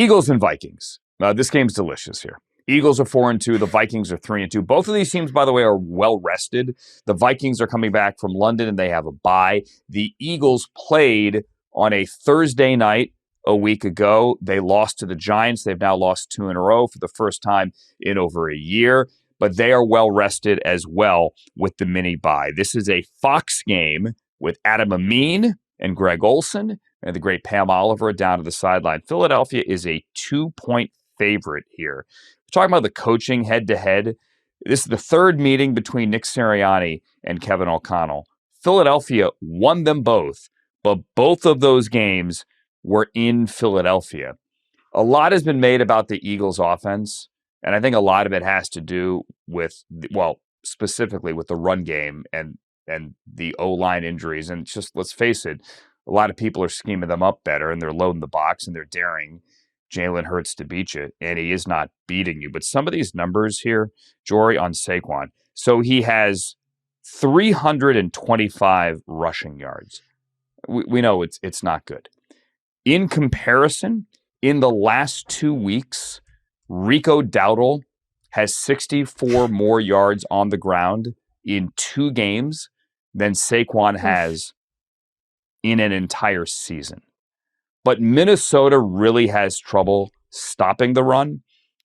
Eagles and Vikings. This game's delicious here. Eagles are 4-2. The Vikings are 3-2. Both of these teams, by the way, are well rested. The Vikings are coming back from London and they have a bye. The Eagles played on a Thursday night a week ago. They lost to the Giants. They've now lost 2 in a row for the first time in over a year. But they are well rested as well with the mini bye. This is a Fox game with Adam Amin and Greg Olson and the great Pam Oliver down to the sideline. Philadelphia is a 2-point favorite here. We're talking about the coaching head-to-head. This is the third meeting between Nick Sirianni and Kevin O'Connell. Philadelphia won them both, but both of those games were in Philadelphia. A lot has been made about the Eagles' offense, and I think a lot of it has to do with, specifically with the run game and the O-line injuries. And just, let's face it, a lot of people are scheming them up better, and they're loading the box, and they're daring Jalen Hurts to beat you, and he is not beating you. But some of these numbers here, Jori, on Saquon. So he has 325 rushing yards. We know it's not good. In comparison, in the last 2 weeks, Rico Dowdle has 64 more yards on the ground in 2 games than Saquon has in an entire season. But Minnesota really has trouble stopping the run.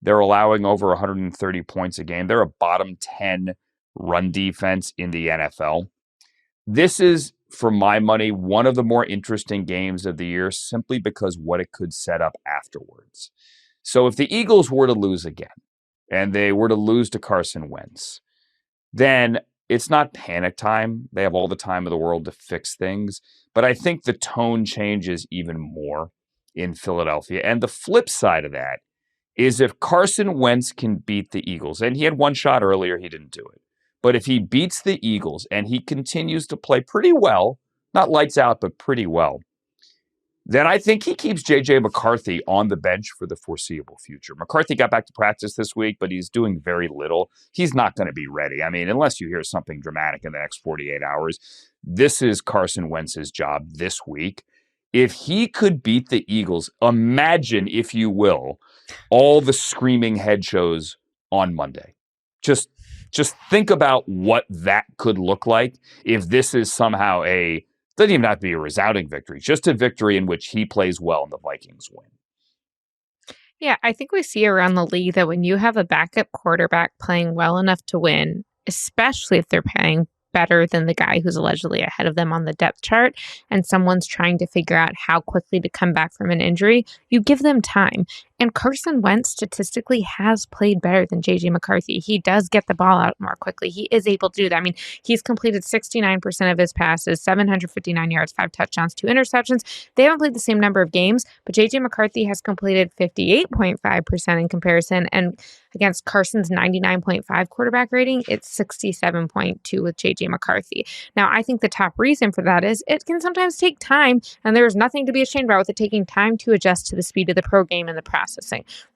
They're allowing over 130 points a game. They're a bottom 10 run defense in the NFL. This is, for my money, one of the more interesting games of the year simply because what it could set up afterwards. So if the Eagles were to lose again, and they were to lose to Carson Wentz, then it's not panic time. They have all the time of the world to fix things. But I think the tone changes even more in Philadelphia. And the flip side of that is if Carson Wentz can beat the Eagles, and he had one shot earlier, he didn't do it. But if he beats the Eagles and he continues to play pretty well, not lights out, but pretty well, then I think he keeps JJ McCarthy on the bench for the foreseeable future. McCarthy got back to practice this week, but he's doing very little. He's not going to be ready. I mean, unless you hear something dramatic in the next 48 hours, this is Carson Wentz's job this week. If he could beat the Eagles, imagine, if you will, all the screaming head shows on Monday. Just think about what that could look like if this is somehow doesn't even have to be a resounding victory, just a victory in which he plays well and the Vikings win. Yeah, I think we see around the league that when you have a backup quarterback playing well enough to win, especially if they're playing better than the guy who's allegedly ahead of them on the depth chart, and someone's trying to figure out how quickly to come back from an injury, you give them time. And Carson Wentz statistically has played better than JJ McCarthy. He does get the ball out more quickly. He is able to do that. I mean, he's completed 69% of his passes, 759 yards, 5 touchdowns, 2 interceptions. They haven't played the same number of games, but JJ McCarthy has completed 58.5% in comparison. And against Carson's 99.5 quarterback rating, it's 67.2 with JJ McCarthy. Now, I think the top reason for that is it can sometimes take time, and there's nothing to be ashamed about with it taking time to adjust to the speed of the pro game and the processing.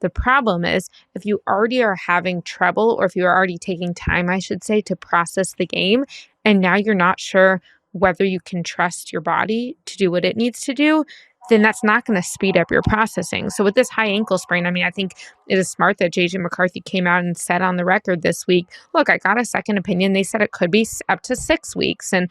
The problem is if you already are having trouble, or if you're already taking time, I should say, to process the game, and now you're not sure whether you can trust your body to do what it needs to do, then that's not going to speed up your processing. So with this high ankle sprain, I mean, I think it is smart that JJ McCarthy came out and said on the record this week, look, I got a second opinion. They said it could be up to 6 weeks. And,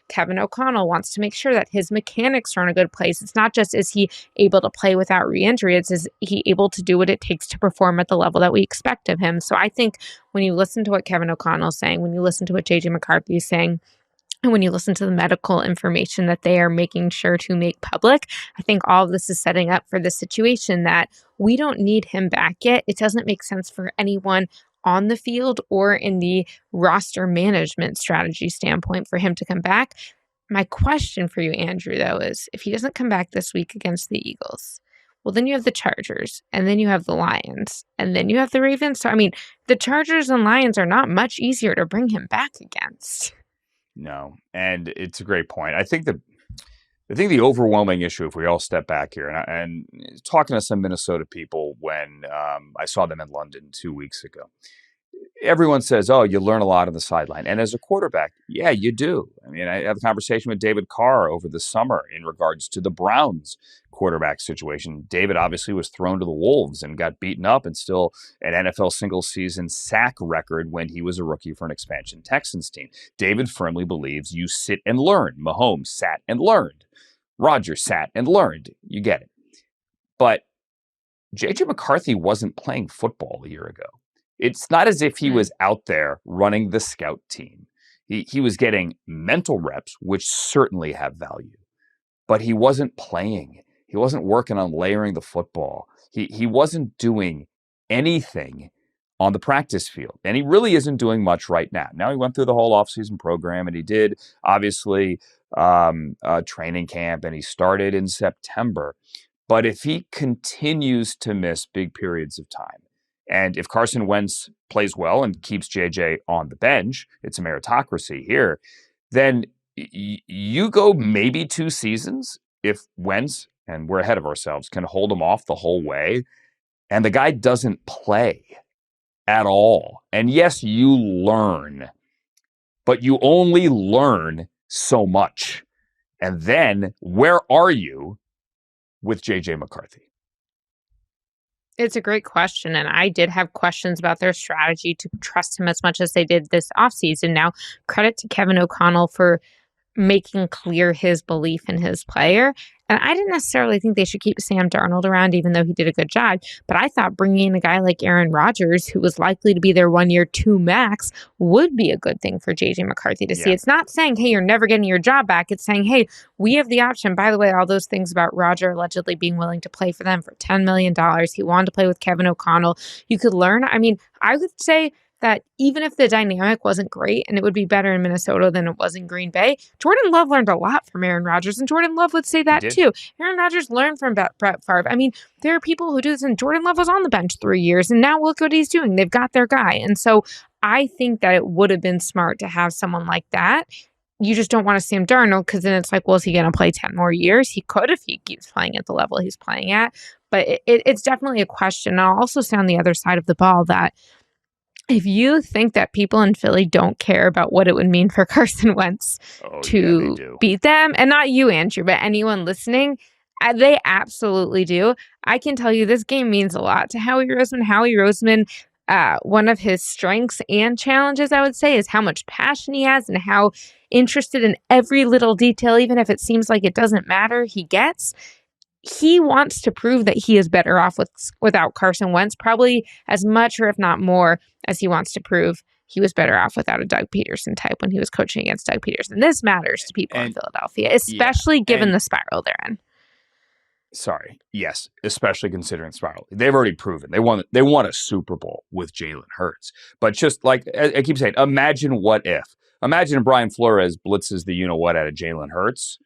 Kevin O'Connell wants to make sure that his mechanics are in a good place. It's not just, is he able to play without re-injury? It's, is he able to do what it takes to perform at the level that we expect of him? So I think when you listen to what Kevin O'Connell is saying, when you listen to what JJ McCarthy is saying, and when you listen to the medical information that they are making sure to make public, I think all of this is setting up for the situation that we don't need him back yet. It doesn't make sense for anyone on the field or in the roster management strategy standpoint for him to come back. My question for you, Andrew, though, is if he doesn't come back this week against the Eagles, well, then you have the Chargers, and then you have the Lions, and then you have the Ravens. So, I mean, the Chargers and Lions are not much easier to bring him back against. No, and it's a great point. I think the overwhelming issue, if we all step back here, and talking to some Minnesota people when I saw them in London 2 weeks ago, everyone says, oh, you learn a lot on the sideline. And as a quarterback, yeah, you do. I mean, I had a conversation with David Carr over the summer in regards to the Browns quarterback situation. David obviously was thrown to the wolves and got beaten up, and still an NFL single season sack record when he was a rookie for an expansion Texans team. David firmly believes you sit and learn. Mahomes sat and learned. Rodgers sat and learned. You get it. But JJ McCarthy wasn't playing football a year ago. It's not as if he was out there running the scout team. He was getting mental reps, which certainly have value, but he wasn't playing. He wasn't working on layering the football. He wasn't doing anything on the practice field, and he really isn't doing much right now. Now he went through the whole offseason program, and he did, obviously, training camp, and he started in September. But if he continues to miss big periods of time, and if Carson Wentz plays well and keeps JJ on the bench, it's a meritocracy here, then you go maybe 2 seasons if Wentz, and we're ahead of ourselves, can hold him off the whole way, and the guy doesn't play at all. And yes, you learn, but you only learn so much. And then where are you with JJ McCarthy? It's a great question, and I did have questions about their strategy to trust him as much as they did this offseason. Now, credit to Kevin O'Connell for making clear his belief in his player. And I didn't necessarily think they should keep Sam Darnold around, even though he did a good job. But I thought bringing in a guy like Aaron Rodgers, who was likely to be their 1 year, 2 max, would be a good thing for JJ McCarthy to see. It's not saying, hey, you're never getting your job back. It's saying, hey, we have the option. By the way, all those things about Roger allegedly being willing to play for them for $10 million. He wanted to play with Kevin O'Connell. You could learn. I mean, I would say that even if the dynamic wasn't great and it would be better in Minnesota than it was in Green Bay, Jordan Love learned a lot from Aaron Rodgers, and Jordan Love would say that too. Aaron Rodgers learned from Brett Favre. I mean, there are people who do this, and Jordan Love was on the bench 3 years, and now look what he's doing. They've got their guy. And so I think that it would have been smart to have someone like that. You just don't want to see him Darnold, because then it's like, well, is he going to play 10 more years? He could if he keeps playing at the level he's playing at. But it's definitely a question. And I'll also say on the other side of the ball that if you think that people in Philly don't care about what it would mean for Carson Wentz to beat them, and not you, Andrew, but anyone listening, they absolutely do. I can tell you this game means a lot to Howie Roseman. Howie Roseman, one of his strengths and challenges, I would say, is how much passion he has and how interested in every little detail, even if it seems like it doesn't matter, he gets. He wants to prove that he is better off without Carson Wentz, probably as much or if not more as he wants to prove he was better off without a Doug Peterson type when he was coaching against Doug Peterson. This matters to people in Philadelphia, especially given the spiral they're in. Sorry. Yes, especially considering the spiral. They've already proven they won a Super Bowl with Jalen Hurts. But just like I keep saying, imagine what if. Imagine Brian Flores blitzes the you-know-what out of Jalen Hurts.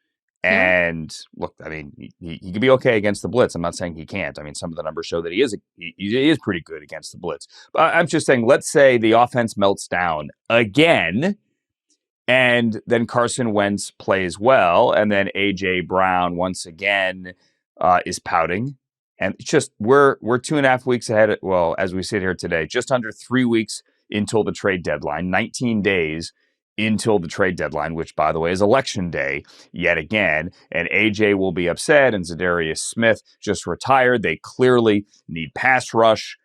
And look, I mean, he could be okay against the blitz. I'm not saying he can't. I mean, some of the numbers show that he is pretty good against the blitz. But I'm just saying, let's say the offense melts down again, and then Carson Wentz plays well, and then A.J. Brown once again is pouting. And it's just we're 2.5 weeks ahead. Well, as we sit here today, just under 3 weeks until the trade deadline, 19 days until the trade deadline, which, by the way, is election day yet again. And AJ will be upset, and Zadarius Smith just retired. They clearly need pass rush.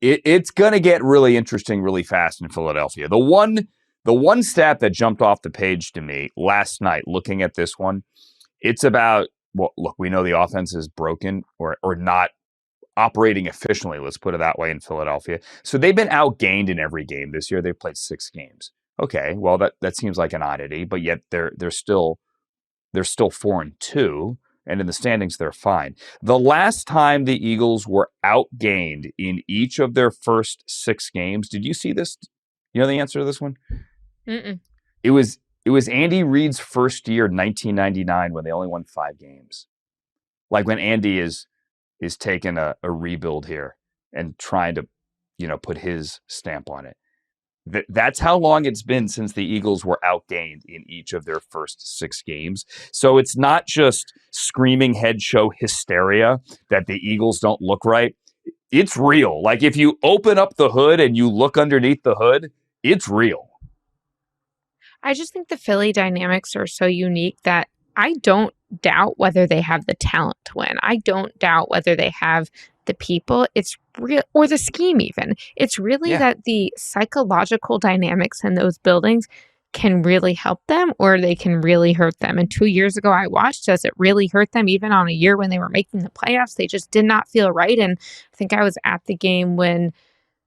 It's going to get really interesting really fast in Philadelphia. The one stat that jumped off the page to me last night, looking at this one, it's about, well, look, we know the offense is broken or not operating efficiently, let's put it that way, in Philadelphia. So they've been outgained in every game this year. They've played 6 games. Okay, well that seems like an oddity, but yet they're still 4-2, and in the standings they're fine. The last time the Eagles were outgained in each of their first 6 games, did you see this? You know the answer to this one? Mm-mm. It was Andy Reid's first year, 1999, when they only won 5 games. Like when Andy is taking a rebuild here and trying to, put his stamp on it. That's how long it's been since the Eagles were outgained in each of their first 6 games. So it's not just screaming head show hysteria that the Eagles don't look right. it's real. Like if you open up the hood and you look underneath the hood, it's real. I just think the Philly dynamics are so unique that I don't doubt whether they have the talent to win. I don't doubt whether they have the people. It's real, or the scheme even. It's really that the psychological dynamics in those buildings can really help them or they can really hurt them. And 2 years ago, I watched as it really hurt them, even on a year when they were making the playoffs. They just did not feel right. And I think I was at the game when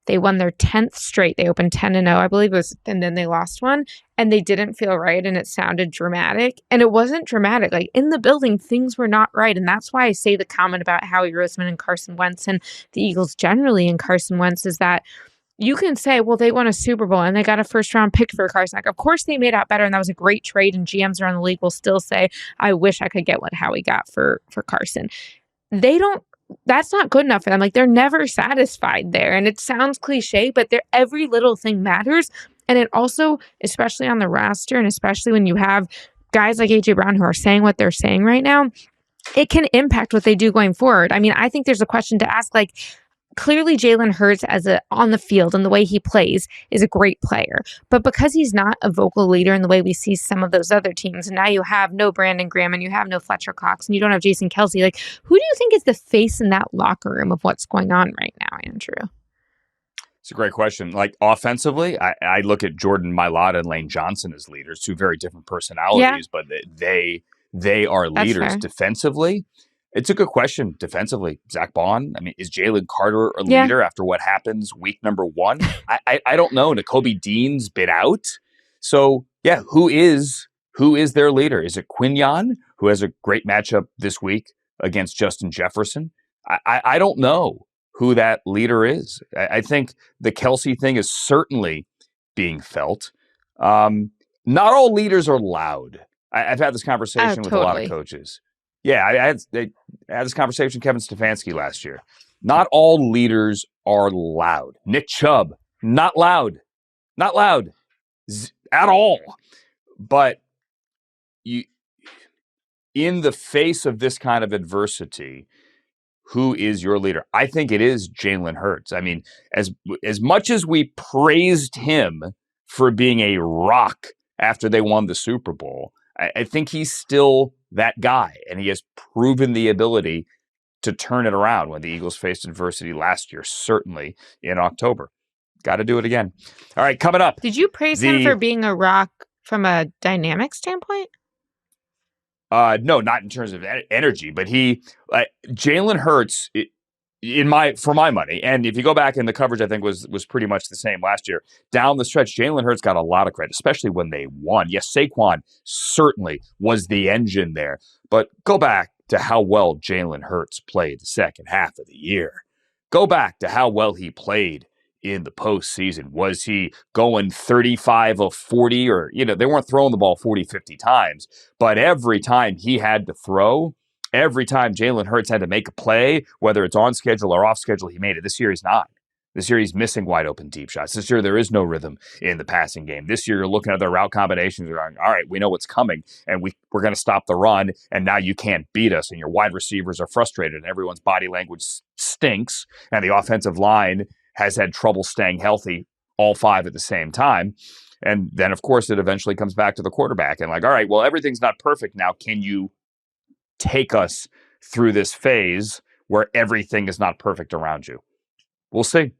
they won their 10th straight. They opened 10-0, I believe it was, and then they lost one. And they didn't feel right, and it sounded dramatic. And it wasn't dramatic. Like, in the building, things were not right. And that's why I say the comment about Howie Roseman and Carson Wentz and the Eagles generally and Carson Wentz is that you can say, well, they won a Super Bowl and they got a first-round pick for Carson. Like, of course they made out better, and that was a great trade, and GMs around the league will still say, I wish I could get what Howie got for Carson. That's not good enough for them. Like, they're never satisfied there. And it sounds cliche, but every little thing matters. And it also, especially on the roster, and especially when you have guys like A.J. Brown who are saying what they're saying right now, it can impact what they do going forward. I mean, I think there's a question to ask, like, clearly Jalen Hurts on the field and the way he plays is a great player. But because he's not a vocal leader in the way we see some of those other teams, and now you have no Brandon Graham and you have no Fletcher Cox and you don't have Jason Kelsey, like, who do you think is the face in that locker room of what's going on right now, Andrew? It's a great question. Like, offensively, I look at Jordan Mailata and Lane Johnson as leaders, two very different personalities, but they are leaders. Defensively, it's a good question. Defensively, Zach Bond. I mean, is Jalen Carter a leader after what happens week number 1? I don't know. Nakobe Dean's been out. So, yeah, who is their leader? Is it Quinyon, who has a great matchup this week against Justin Jefferson? I don't know who that leader is. I think the Kelsey thing is certainly being felt. Not all leaders are loud. I've had this conversation with a lot of coaches. Yeah, I had this conversation with Kevin Stefanski last year. Not all leaders are loud. Nick Chubb, not loud. Not loud at all. But in the face of this kind of adversity, who is your leader? I think it is Jalen Hurts. I mean, as much as we praised him for being a rock after they won the Super Bowl, I think he's still that guy, and he has proven the ability to turn it around when the Eagles faced adversity last year, certainly in October. Got to do it again. All right, coming up. Did you praise him for being a rock from a dynamic standpoint? No, not in terms of energy, but Jalen Hurts, for my money, and if you go back in the coverage, I think was pretty much the same last year. Down the stretch, Jalen Hurts got a lot of credit, especially when they won. Yes, Saquon certainly was the engine there, but go back to how well Jalen Hurts played the second half of the year. Go back to how well he played in the postseason. Was he going 35 of 40, or they weren't throwing the ball 40, 50 times, but every time he had to throw, every time Jalen Hurts had to make a play, whether it's on schedule or off schedule, he made it. This year he's not. This year he's missing wide open deep shots. This year there is no rhythm in the passing game. This year you're looking at their route combinations and going, all right, we know what's coming, and we're going to stop the run, and now you can't beat us, and your wide receivers are frustrated, and everyone's body language stinks, and the offensive line has had trouble staying healthy, all 5 at the same time. And then, of course, it eventually comes back to the quarterback and like, all right, well, everything's not perfect now. Can you take us through this phase where everything is not perfect around you? We'll see.